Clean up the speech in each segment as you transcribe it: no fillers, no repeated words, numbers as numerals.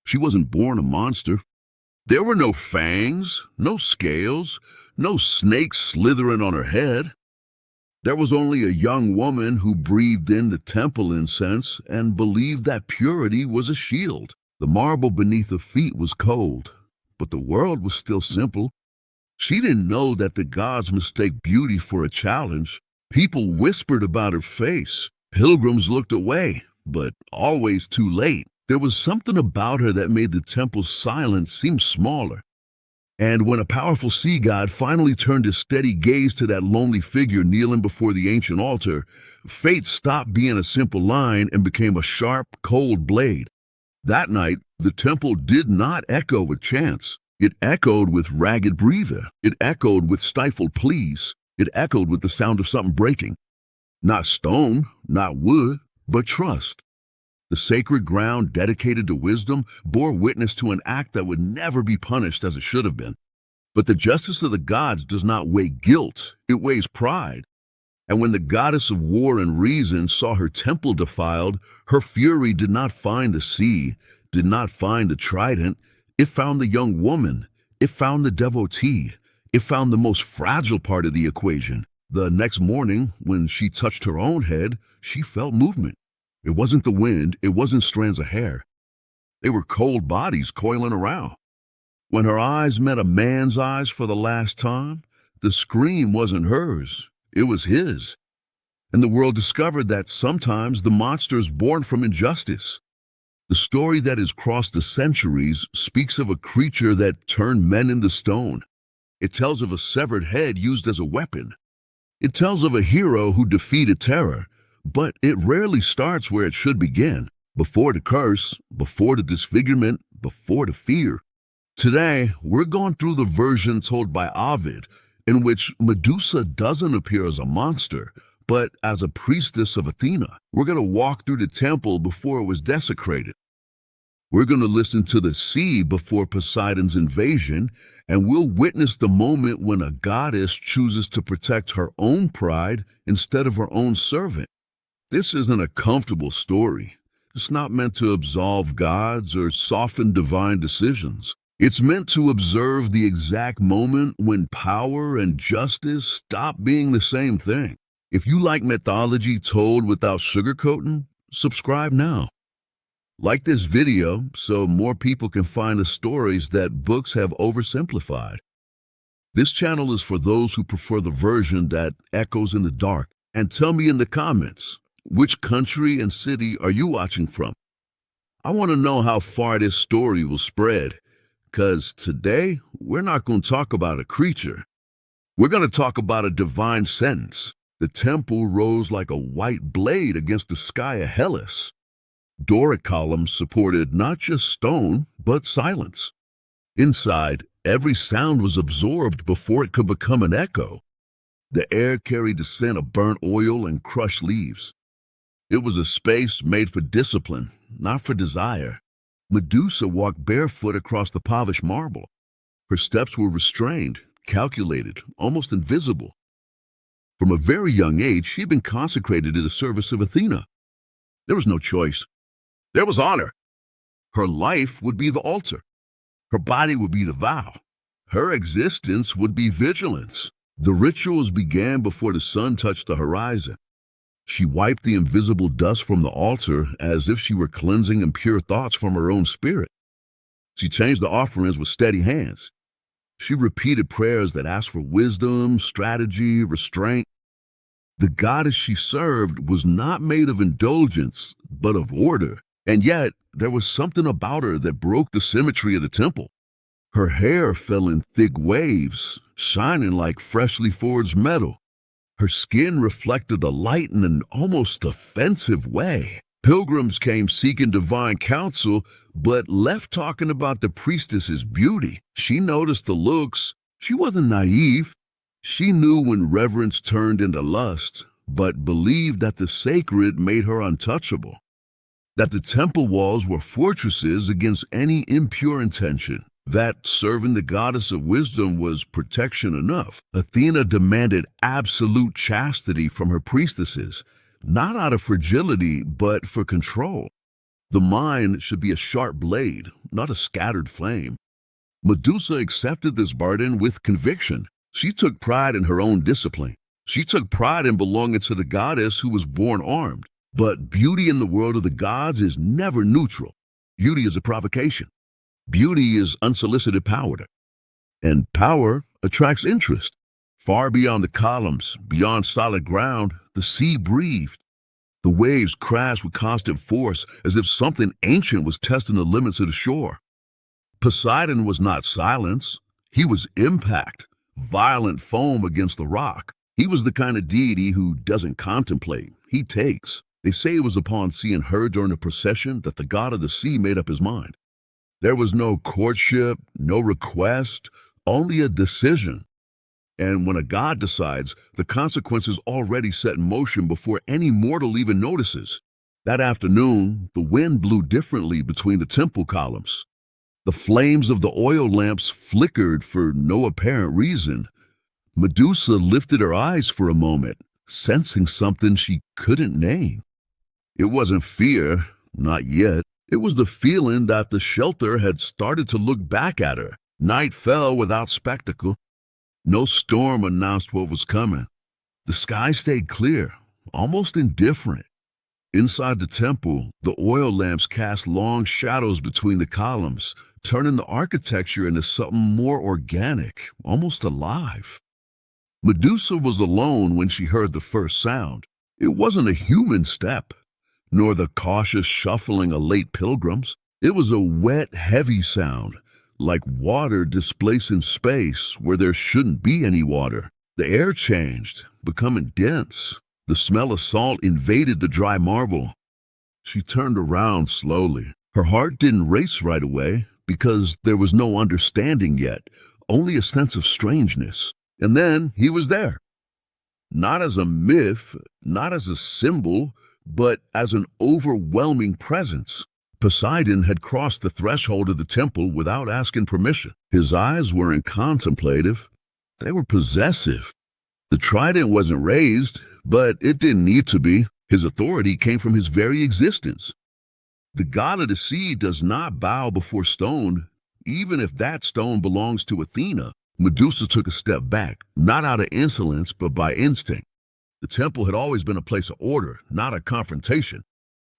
She wasn't born a monster. There were no fangs, no scales, no snakes slithering on her head. There was only a young woman who breathed in the temple incense and believed that purity was a shield. The marble beneath her feet was cold, but the world was still simple. She didn't know that the gods mistake beauty for a challenge. People whispered about her face. Pilgrims looked away, but always too late. There was something about her that made the temple's silence seem smaller. And when a powerful sea god finally turned his steady gaze to that lonely figure kneeling before the ancient altar, fate stopped being a simple line and became a sharp, cold blade. That night, the temple did not echo with chants. It echoed with ragged breather. It echoed with stifled pleas. It echoed with the sound of something breaking. Not stone, not wood, but trust. The sacred ground dedicated to wisdom bore witness to an act that would never be punished as it should have been. But the justice of the gods does not weigh guilt, it weighs pride. And when the goddess of war and reason saw her temple defiled, her fury did not find the sea, did not find the trident. It found the young woman. It found the devotee. It found the most fragile part of the equation. The next morning, when she touched her own head, she felt movement. It wasn't the wind. It wasn't strands of hair. They were cold bodies coiling around. When her eyes met a man's eyes for the last time, the scream wasn't hers. It was his. And the world discovered that sometimes the monster is born from injustice. The story that has crossed the centuries speaks of a creature that turned men into stone. It tells of a severed head used as a weapon. It tells of a hero who defeated terror, but it rarely starts where it should begin, before the curse, before the disfigurement, before the fear. Today, we're going through the version told by Ovid, in which Medusa doesn't appear as a monster, but as a priestess of Athena. We're going to walk through the temple before it was desecrated. We're going to listen to the sea before Poseidon's invasion, and we'll witness the moment when a goddess chooses to protect her own pride instead of her own servant. This isn't a comfortable story. It's not meant to absolve gods or soften divine decisions. It's meant to observe the exact moment when power and justice stop being the same thing. If you like mythology told without sugarcoating, subscribe now. Like this video so more people can find the stories that books have oversimplified. This channel is for those who prefer the version that echoes in the dark. And tell me in the comments, which country and city are you watching from? I want to know how far this story will spread, because today we're not going to talk about a creature. We're going to talk about a divine sentence. The temple rose like a white blade against the sky of Hellas. Doric columns supported not just stone, but silence. Inside, every sound was absorbed before it could become an echo. The air carried the scent of burnt oil and crushed leaves. It was a space made for discipline, not for desire. Medusa walked barefoot across the polished marble. Her steps were restrained, calculated, almost invisible. From a very young age, she had been consecrated to the service of Athena. There was no choice. There was honor. Her life would be the altar. Her body would be the vow. Her existence would be vigilance. The rituals began before the sun touched the horizon. She wiped the invisible dust from the altar as if she were cleansing impure thoughts from her own spirit. She changed the offerings with steady hands. She repeated prayers that asked for wisdom, strategy, restraint. The goddess she served was not made of indulgence, but of order. And yet, there was something about her that broke the symmetry of the temple. Her hair fell in thick waves, shining like freshly forged metal. Her skin reflected the light in an almost offensive way. Pilgrims came seeking divine counsel, but left talking about the priestess's beauty. She noticed the looks. She wasn't naive. She knew when reverence turned into lust, but believed that the sacred made her untouchable. That the temple walls were fortresses against any impure intention. That serving the goddess of wisdom was protection enough. Athena demanded absolute chastity from her priestesses, not out of fragility, but for control. The mind should be a sharp blade, not a scattered flame. Medusa accepted this burden with conviction. She took pride in her own discipline. She took pride in belonging to the goddess who was born armed. But beauty in the world of the gods is never neutral. Beauty is a provocation. Beauty is unsolicited power. And power attracts interest. Far beyond the columns, beyond solid ground, the sea breathed. The waves crashed with constant force as if something ancient was testing the limits of the shore. Poseidon was not silence. He was impact, violent foam against the rock. He was the kind of deity who doesn't contemplate. He takes. They say it was upon seeing her during the procession that the god of the sea made up his mind. There was no courtship, no request, only a decision. And when a god decides, the consequences already set in motion before any mortal even notices. That afternoon, the wind blew differently between the temple columns. The flames of the oil lamps flickered for no apparent reason. Medusa lifted her eyes for a moment, sensing something she couldn't name. It wasn't fear, not yet. It was the feeling that the shelter had started to look back at her. Night fell without spectacle. No storm announced what was coming. The sky stayed clear, almost indifferent. Inside the temple, the oil lamps cast long shadows between the columns, turning the architecture into something more organic, almost alive. Medusa was alone when she heard the first sound. It wasn't a human step, nor the cautious shuffling of late pilgrims. It was a wet, heavy sound, like water displacing space where there shouldn't be any water. The air changed, becoming dense. The smell of salt invaded the dry marble. She turned around slowly. Her heart didn't race right away because there was no understanding yet, only a sense of strangeness. And then he was there. Not as a myth, not as a symbol, but as an overwhelming presence. Poseidon had crossed the threshold of the temple without asking permission. His eyes weren't contemplative. They were possessive. The trident wasn't raised, but it didn't need to be. His authority came from his very existence. The god of the sea does not bow before stone, even if that stone belongs to Athena. Medusa took a step back, not out of insolence, but by instinct. The temple had always been a place of order, not a confrontation.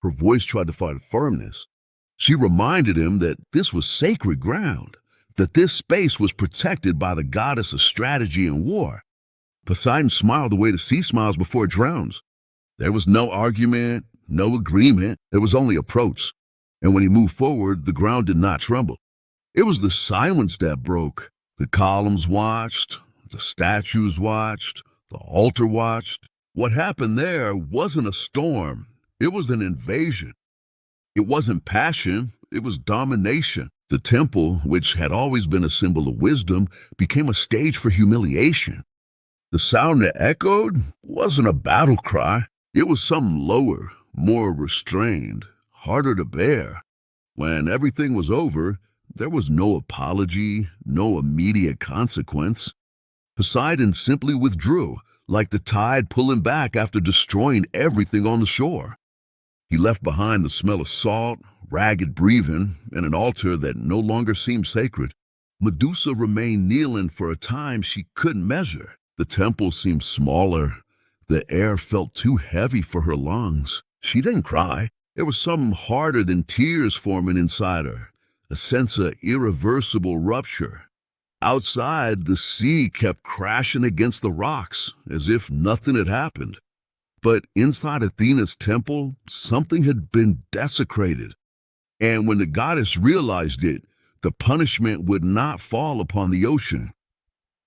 Her voice tried to find firmness. She reminded him that this was sacred ground, that this space was protected by the goddess of strategy and war. Poseidon smiled the way the sea smiles before it drowns. There was no argument, no agreement. There was only approach. And when he moved forward, the ground did not tremble. It was the silence that broke. The columns watched, the statues watched, the altar watched. What happened there wasn't a storm. It was an invasion. It wasn't passion, it was domination. The temple, which had always been a symbol of wisdom, became a stage for humiliation. The sound that echoed wasn't a battle cry. It was something lower, more restrained, harder to bear. When everything was over, there was no apology, no immediate consequence. Poseidon simply withdrew, like the tide pulling back after destroying everything on the shore. He left behind the smell of salt, ragged breathing, and an altar that no longer seemed sacred. Medusa remained kneeling for a time she couldn't measure. The temple seemed smaller. The air felt too heavy for her lungs. She didn't cry. There was something harder than tears forming inside her, a sense of irreversible rupture. Outside, the sea kept crashing against the rocks as if nothing had happened. But inside Athena's temple, something had been desecrated. And when the goddess realized it, the punishment would not fall upon the ocean.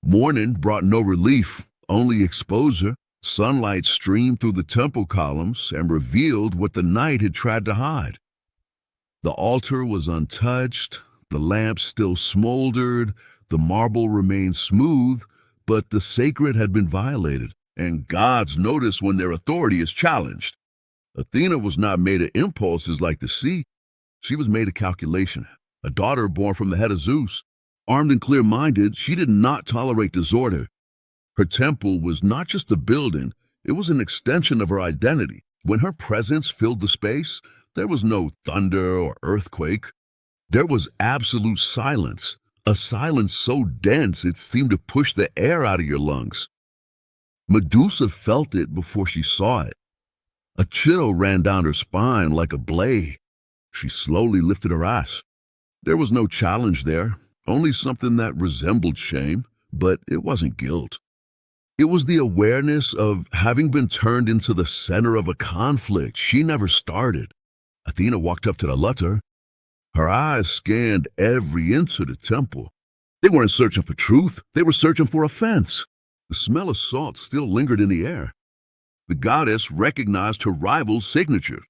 Morning brought no relief, only exposure. Sunlight streamed through the temple columns and revealed what the night had tried to hide. The altar was untouched, the lamps still smoldered, the marble remained smooth, but the sacred had been violated. And gods notice when their authority is challenged. Athena was not made of impulses like the sea. She was made of calculation, a daughter born from the head of Zeus. Armed and clear-minded, she did not tolerate disorder. Her temple was not just a building, it was an extension of her identity. When her presence filled the space, There was no thunder or earthquake. There was absolute silence, a silence so dense it seemed to push the air out of your lungs. Medusa felt it before she saw it. A chill ran down her spine like a blade. She slowly lifted her eyes. There was no challenge there, only something that resembled shame, but it wasn't guilt. It was the awareness of having been turned into the center of a conflict she never started. Athena walked up to the altar. Her eyes scanned every inch of the temple. They weren't searching for truth, they were searching for offense. The smell of salt still lingered in the air. The goddess recognized her rival's signature.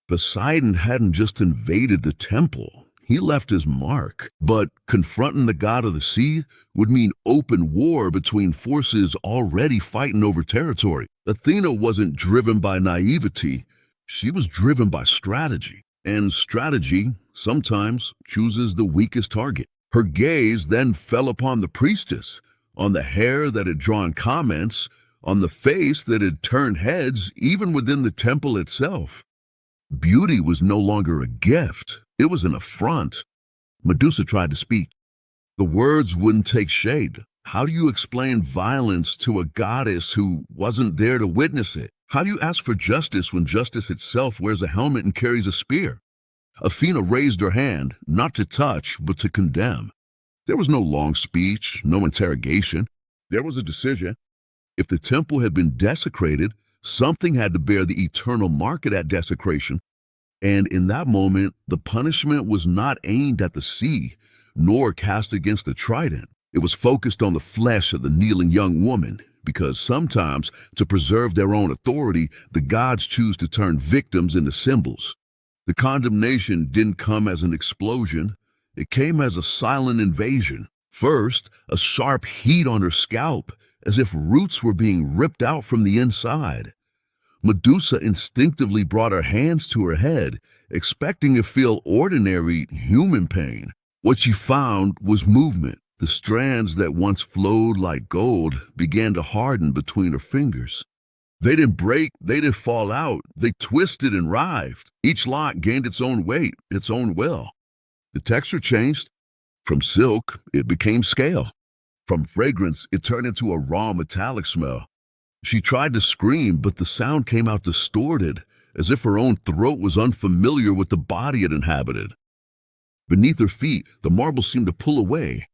Poseidon hadn't just invaded the temple. He left his mark, but confronting the god of the sea would mean open war between forces already fighting over territory. Athena wasn't driven by naivety, she was driven by strategy, and strategy sometimes chooses the weakest target. Her gaze then fell upon the priestess, on the hair that had drawn comments, on the face that had turned heads even within the temple itself. Beauty was no longer a gift, it was an affront. Medusa tried to speak. The words wouldn't take shade. How do you explain violence to a goddess who wasn't there to witness it? How do you ask for justice when justice itself wears a helmet and carries a spear? Athena raised her hand, not to touch, but to condemn. There was no long speech, no interrogation. There was a decision. If the temple had been desecrated, something had to bear the eternal mark of that desecration. And in that moment, the punishment was not aimed at the sea, nor cast against the trident. It was focused on the flesh of the kneeling young woman, because sometimes, to preserve their own authority, the gods choose to turn victims into symbols. The condemnation didn't come as an explosion. It came as a silent invasion. First, a sharp heat on her scalp, as if roots were being ripped out from the inside. Medusa instinctively brought her hands to her head, expecting to feel ordinary human pain. What she found was movement. The strands that once flowed like gold began to harden between her fingers. They didn't break, they didn't fall out, they twisted and writhed. Each lock gained its own weight, its own will. The texture changed. From silk, it became scale. From fragrance, it turned into a raw metallic smell. She tried to scream, but the sound came out distorted, as if her own throat was unfamiliar with the body it inhabited. Beneath her feet, the marble seemed to pull away.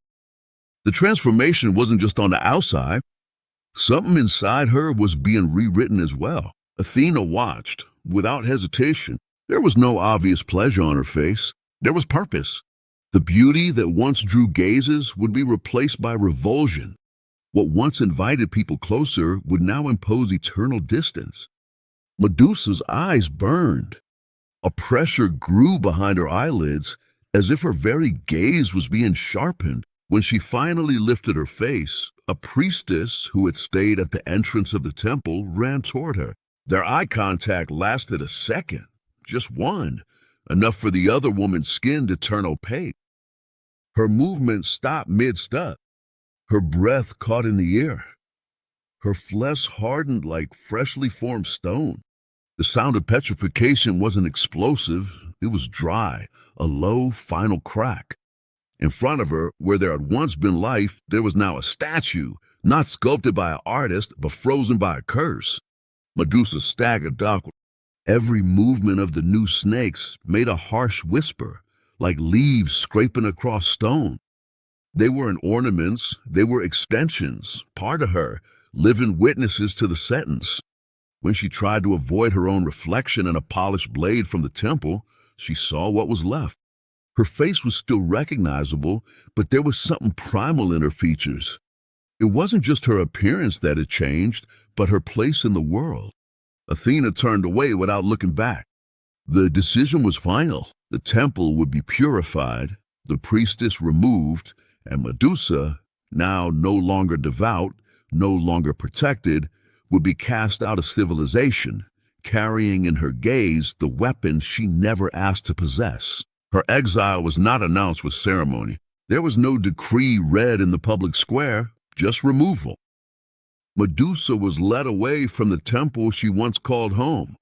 The transformation wasn't just on the outside. Something inside her was being rewritten as well. Athena watched, without hesitation. There was no obvious pleasure on her face. There was purpose. The beauty that once drew gazes would be replaced by revulsion. What once invited people closer would now impose eternal distance. Medusa's eyes burned. A pressure grew behind her eyelids, as if her very gaze was being sharpened. When she finally lifted her face, a priestess who had stayed at the entrance of the temple ran toward her. Their eye contact lasted a second, just one, enough for the other woman's skin to turn opaque. Her movement stopped mid-step. Her breath caught in the air. Her flesh hardened like freshly formed stone. The sound of petrification wasn't explosive, it was dry, a low, final crack. In front of her, where there had once been life, there was now a statue, not sculpted by an artist, but frozen by a curse. Medusa staggered backward. Every movement of the new snakes made a harsh whisper, like leaves scraping across stone. They weren't ornaments, they were extensions, part of her, living witnesses to the sentence. When she tried to avoid her own reflection in a polished blade from the temple, she saw what was left. Her face was still recognizable, but there was something primal in her features. It wasn't just her appearance that had changed, but her place in the world. Athena turned away without looking back. The decision was final. The temple would be purified, the priestess removed, and Medusa, now no longer devout, no longer protected, would be cast out of civilization, carrying in her gaze the weapon she never asked to possess. Her exile was not announced with ceremony. There was no decree read in the public square, just removal. Medusa was led away from the temple she once called home.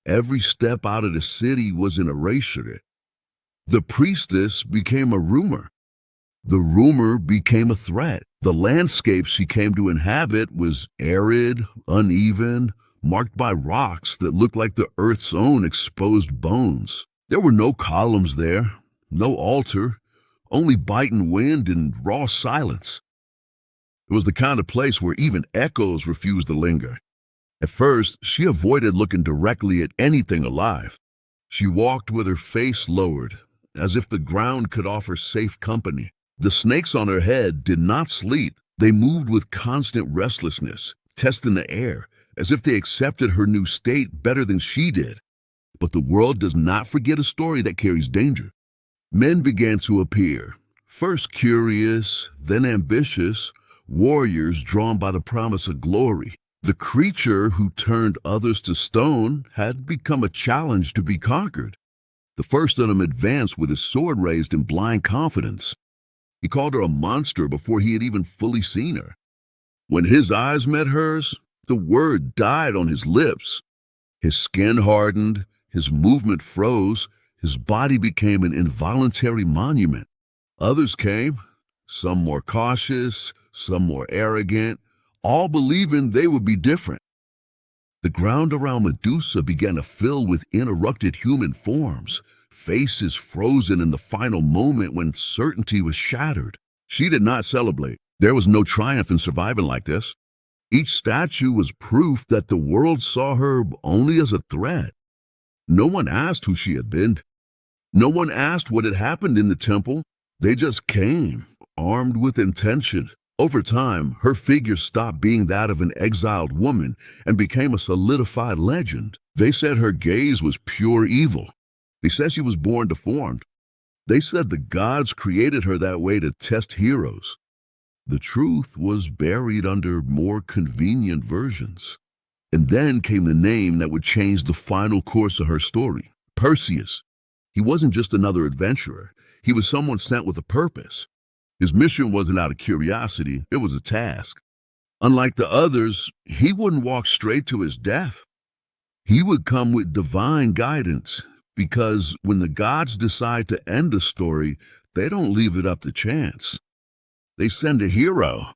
Every step out of the city was an erasure. The priestess became a rumor. The rumor became a threat. The landscape she came to inhabit was arid, uneven, marked by rocks that looked like the earth's own exposed bones. There were no columns there, no altar, only biting wind and raw silence. It was the kind of place where even echoes refused to linger. At first, she avoided looking directly at anything alive. She walked with her face lowered, as if the ground could offer safe company. The snakes on her head did not sleep. They moved with constant restlessness, testing the air, as if they accepted her new state better than she did. But the world does not forget a story that carries danger. Men began to appear, first curious, then ambitious, warriors drawn by the promise of glory. The creature who turned others to stone had become a challenge to be conquered. The first of them advanced with his sword raised in blind confidence. He called her a monster before he had even fully seen her. When his eyes met hers, the word died on his lips. His skin hardened, his movement froze, his body became an involuntary monument. Others came, some more cautious, some more arrogant, all believing they would be different. The ground around Medusa began to fill with interrupted human forms, faces frozen in the final moment when certainty was shattered. She did not celebrate. There was no triumph in surviving like this. Each statue was proof that the world saw her only as a threat. No one asked who she had been. No one asked what had happened in the temple. They just came, armed with intention. Over time, her figure stopped being that of an exiled woman and became a solidified legend. They said her gaze was pure evil. They said she was born deformed. They said the gods created her that way to test heroes. The truth was buried under more convenient versions. And then came the name that would change the final course of her story, Perseus. He wasn't just another adventurer. He was someone sent with a purpose. His mission wasn't out of curiosity, it was a task. Unlike the others, he wouldn't walk straight to his death. He would come with divine guidance, because when the gods decide to end a story, they don't leave it up to chance. They send a hero,